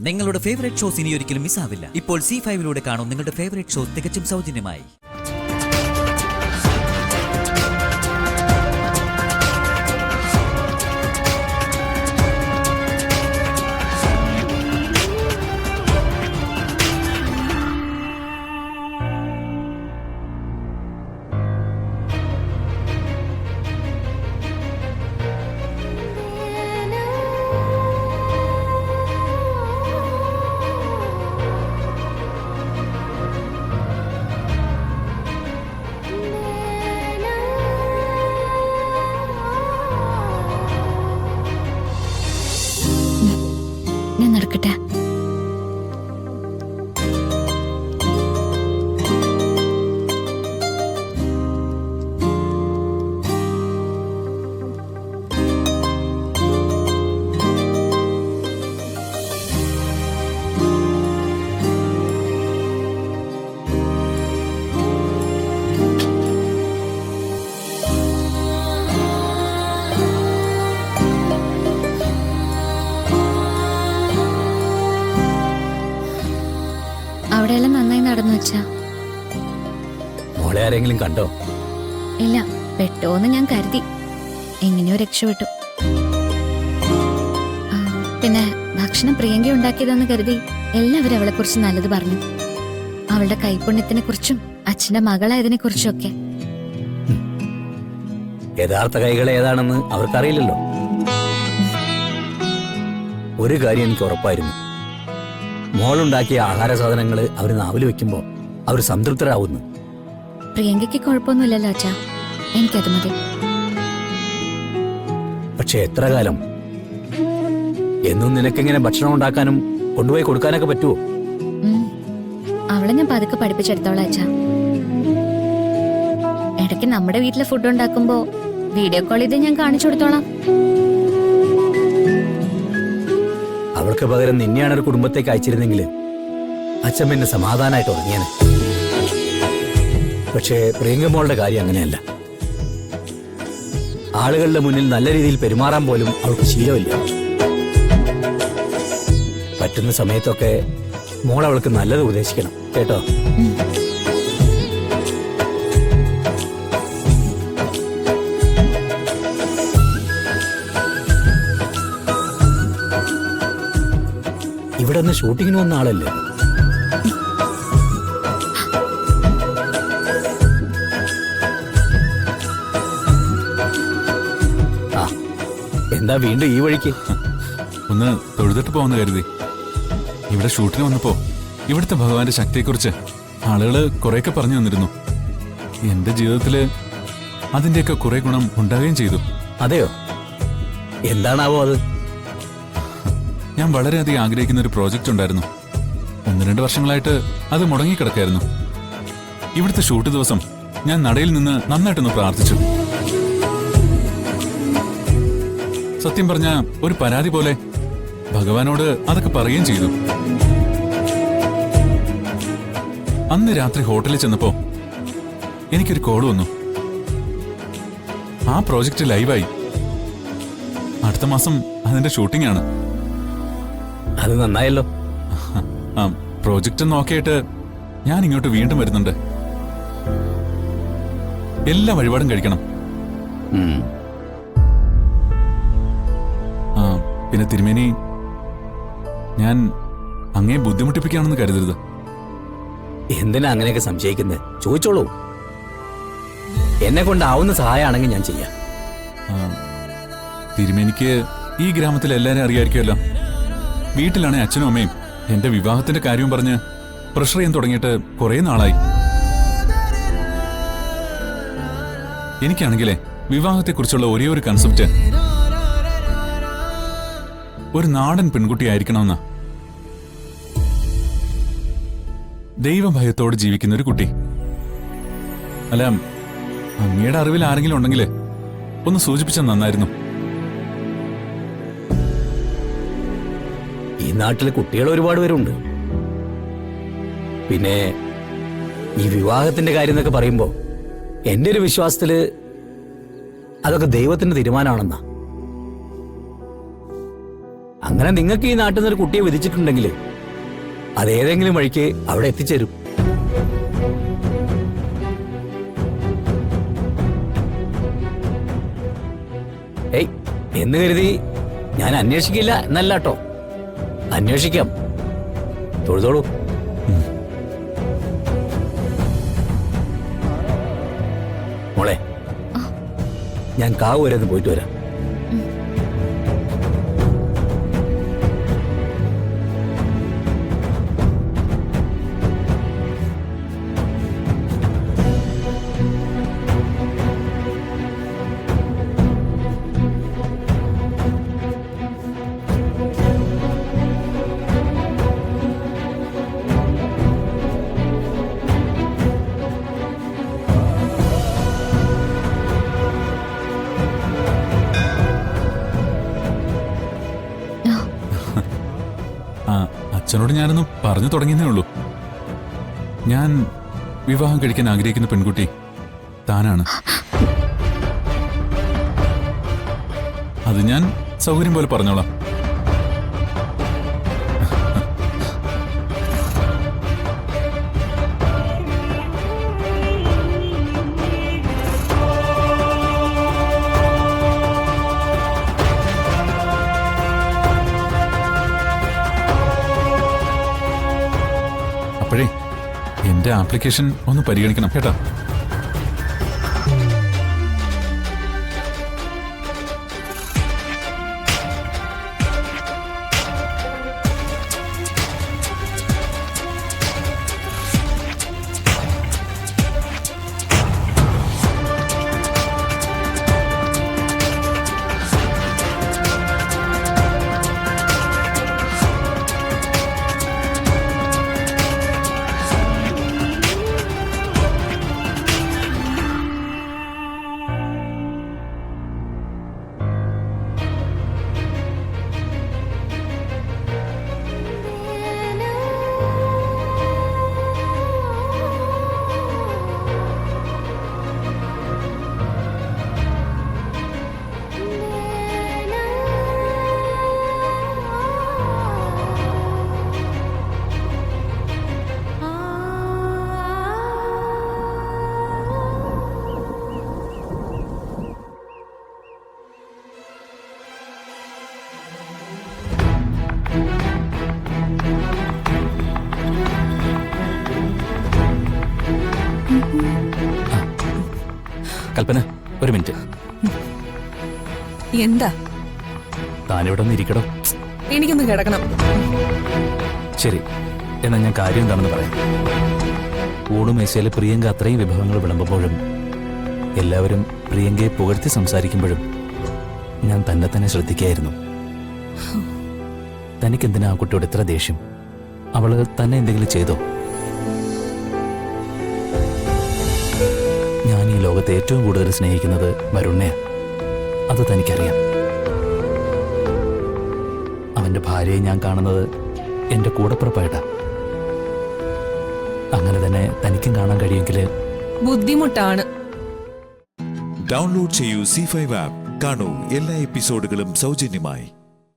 നിങ്ങളുടെ favourite shows ഇനി ഒരിക്കലും മിസ്സാവില്ല. ഇപ്പോൾ C5 കാണും നിങ്ങളുടെ ഫേവറേറ്റ് ഷോസ് തികച്ചും സൗജന്യമായി. ഞാൻ നടക്കട്ടെ. അവിടെയെല്ലാം നന്നായി നടന്നു വെച്ചാ. മോളെ ആരെങ്കിലും കണ്ടോ? ഇല്ല, പെട്ടോന്ന് ഞാൻ കരുതി. എങ്ങനെയോ രക്ഷപ്പെട്ടു. പിന്നെ ഭക്ഷണം പ്രിയങ്ക ഉണ്ടാക്കിയതെന്ന് കരുതി എല്ലാവരും അവളെ കുറിച്ച് നല്ലത് പറഞ്ഞു. അവളുടെ കൈപുണ്യത്തിനെ കുറിച്ചും അച്ഛന്റെ മകളായതിനെ കുറിച്ചും ഒക്കെ. യഥാർത്ഥ കൈകൾ ഏതാണെന്ന് അവർക്കറിയില്ലല്ലോ. ഒരു കാര്യം എനിക്ക് ഉറപ്പായിരുന്നു, മോളുണ്ടാക്കിയ ആഹാര സാധനങ്ങൾ അവർ നാവിൽ വെക്കുമ്പോ അവർ സംതൃപ്തരാവുന്നു. പ്രിയങ്കയ്ക്ക് കുഴപ്പമൊന്നുമില്ലല്ലോ അച്ഛാ, എനിക്കത് മതി. പക്ഷെ എത്ര കാലം? എന്നും നിനക്കിങ്ങനെ ഭക്ഷണം ഉണ്ടാക്കാനും കൊണ്ടുപോയി കൊടുക്കാനൊക്കെ പറ്റുമോ? അവളെ ഞാൻ പതുക്കെ പഠിപ്പിച്ചെടുത്തോളാം അച്ഛാ. ഇടയ്ക്ക് നമ്മുടെ വീട്ടിലെ ഫുഡ് ഉണ്ടാക്കുമ്പോ വീഡിയോ കോൾ ചെയ്ത് ഞാൻ കാണിച്ചു കൊടുത്തോളാം. അവൾക്ക് പകരം നിന്നെയാണ് ഒരു കുടുംബത്തേക്ക് അയച്ചിരുന്നെങ്കിൽ അച്ഛൻ പിന്നെ സമാധാനമായിട്ട് ഉറങ്ങിയാണ്. പക്ഷേ പ്രിയങ്ക മോളുടെ കാര്യം അങ്ങനെയല്ല. ആളുകളുടെ മുന്നിൽ നല്ല രീതിയിൽ പെരുമാറാൻ പോലും അവൾക്ക് ശീലമില്ല. പറ്റുന്ന സമയത്തൊക്കെ മോൾ അവൾക്ക് നല്ലത് ഉപദേശിക്കണം കേട്ടോ. ഇവിടെ നിന്ന് ഷൂട്ടിങ്ങിന് വന്ന ആളല്ലേ? ആ, എന്താ വീണ്ടും ഈ വഴിക്ക്? ഒന്ന് തൊഴുതിട്ട് പോവാന്ന് കരുതി. ഇവിടെ ഷൂട്ടിന് വന്നപ്പോ ഇവിടുത്തെ ഭഗവാന്റെ ശക്തിയെക്കുറിച്ച് ആളുകള് കുറെയൊക്കെ പറഞ്ഞു തന്നിരുന്നു. എന്റെ ജീവിതത്തില് അതിന്റെയൊക്കെ കുറെ ഗുണം ഉണ്ടാവുകയും ചെയ്തു. അതെയോ? എന്താണാവോ അത്? ഞാൻ വളരെയധികം ആഗ്രഹിക്കുന്ന ഒരു പ്രോജക്റ്റ് ഉണ്ടായിരുന്നു. 1-2 വർഷങ്ങളായിട്ട് അത് മുടങ്ങിക്കിടക്കായിരുന്നു. ഇവിടുത്തെ ഷൂട്ട് ദിവസം ഞാൻ നടയിൽ നിന്ന് നന്നായിട്ടൊന്ന് പ്രാർത്ഥിച്ചു. സത്യം പറഞ്ഞ ഒരു പരാതി പോലെ ഭഗവാനോട് അതൊക്കെ പറയുകയും ചെയ്തു. അന്ന് രാത്രി ഹോട്ടലിൽ ചെന്നപ്പോ എനിക്കൊരു കോൾ വന്നു. ആ പ്രോജക്റ്റ് ലൈവായി. അടുത്ത മാസം അതിന്റെ ഷൂട്ടിംഗ് ആണ്. അത് നന്നായല്ലോ. പ്രോജക്റ്റ് നോക്കിയിട്ട് ഞാൻ ഇങ്ങോട്ട് വീണ്ടും വരുന്നുണ്ട്. എല്ലാ വഴിപാടും കഴിക്കണം. പിന്നെ തിരുമേനി, ഞാൻ അങ്ങേ ബുദ്ധിമുട്ടിപ്പിക്കുകയാണെന്ന് കരുതരുത്. എന്തിനാ അങ്ങനെയൊക്കെ സംശയിക്കുന്നത്? ചോദിച്ചോളൂ. എന്നെ കൊണ്ടാവുന്ന സഹായമാണെങ്കിൽ ഞാൻ ചെയ്യാം. തിരുമേനിക്ക് ഈ ഗ്രാമത്തിൽ എല്ലാവരും അറിയാമായിരിക്കുമല്ലോ. വീട്ടിലാണെ അച്ഛനും അമ്മയും എന്റെ വിവാഹത്തിന്റെ കാര്യവും പറഞ്ഞ് പ്രഷർ ചെയ്യാൻ തുടങ്ങിയിട്ട് കുറെ നാളായി. എനിക്കാണെങ്കിലേ വിവാഹത്തെക്കുറിച്ചുള്ള ഒരേ ഒരു കൺസെപ്റ്റ് ഒരു നാടൻ പെൺകുട്ടിയായിരിക്കണമെന്ന. ദൈവഭയത്തോട് ജീവിക്കുന്ന ഒരു കുട്ടി. അല്ല, അങ്ങയുടെ അറിവിൽ ആരെങ്കിലും ഉണ്ടെങ്കിൽ ഒന്ന് സൂചിപ്പിച്ചാൽ നന്നായിരുന്നു. ഈ നാട്ടിൽ കുട്ടികൾ ഒരുപാട് പേരുണ്ട്. പിന്നെ ഈ വിവാഹത്തിന്റെ കാര്യം എന്നൊക്കെ പറയുമ്പോ എന്റെ ഒരു വിശ്വാസത്തില് അതൊക്കെ ദൈവത്തിന്റെ തീരുമാനമാണെന്നാ. അങ്ങനെ നിങ്ങൾക്ക് ഈ നാട്ടിൽ നിന്ന് ഒരു കുട്ടിയെ വിധിച്ചിട്ടുണ്ടെങ്കിൽ അതേതെങ്കിലും വഴിക്ക് അവിടെ എത്തിച്ചേരും. ഏയ് എന്ന് കരുതി ഞാൻ അന്വേഷിക്കില്ല എന്നല്ല കേട്ടോ, അന്വേഷിക്കാം. തൊഴുതോളൂ. മോളെ, ഞാൻ കാവ് വരെ ഒന്ന് പോയിട്ട് വരാം. അച്ഛനോട് ഞാനൊന്ന് പറഞ്ഞു തുടങ്ങിയതേ ഉള്ളൂ. ഞാൻ വിവാഹം കഴിക്കാൻ ആഗ്രഹിക്കുന്ന പെൺകുട്ടി താനാണ്. അത് ഞാൻ സൗകര്യം പോലെ പറഞ്ഞോളാം. അപ്പോഴേ എന്റെ ആപ്ലിക്കേഷൻ ഒന്ന് പരിഗണിക്കണം കേട്ടോ. കൽപ്പന, ഒരു മിനിറ്റ്. എന്താ? താനിവിടെ ഒന്ന് ഇരിക്കടോ. എനിക്കൊന്ന് കിടക്കണം. ശരി, എന്നാ ഞാൻ കാര്യം എന്താണെന്ന് പറയാം. ഊണുമേശയിൽ പ്രിയങ്ക അത്രയും വിഭവങ്ങൾ വിളമ്പുമ്പോഴും എല്ലാവരും പ്രിയങ്കയെ പുകഴ്ത്തി സംസാരിക്കുമ്പോഴും ഞാൻ തന്നെ ശ്രദ്ധിക്കായിരുന്നു. തനിക്കെന്തിനാ ആ കുട്ടിയോട് ഇത്ര ദേഷ്യം? അവള് തന്നെ എന്തെങ്കിലും ചെയ്തോ? ഞാൻ ഈ ലോകത്തെ ഏറ്റവും കൂടുതൽ സ്നേഹിക്കുന്നത് വരുണ്ണയാ. അത് തനിക്കറിയാം. അവന്റെ ഭാര്യയെ ഞാൻ കാണുന്നത് എന്റെ കൂടപ്പിറപ്പായിട്ടാ. അങ്ങനെ തന്നെ തനിക്കും കാണാൻ കഴിയുമെങ്കിൽ ബുദ്ധിമുട്ടാണ്. ഡൗൺലോഡ് ചെയ്യൂ C5 ആപ്പ്. കാണൂ എല്ലാ എപ്പിസോഡുകളും സൗജന്യമായി.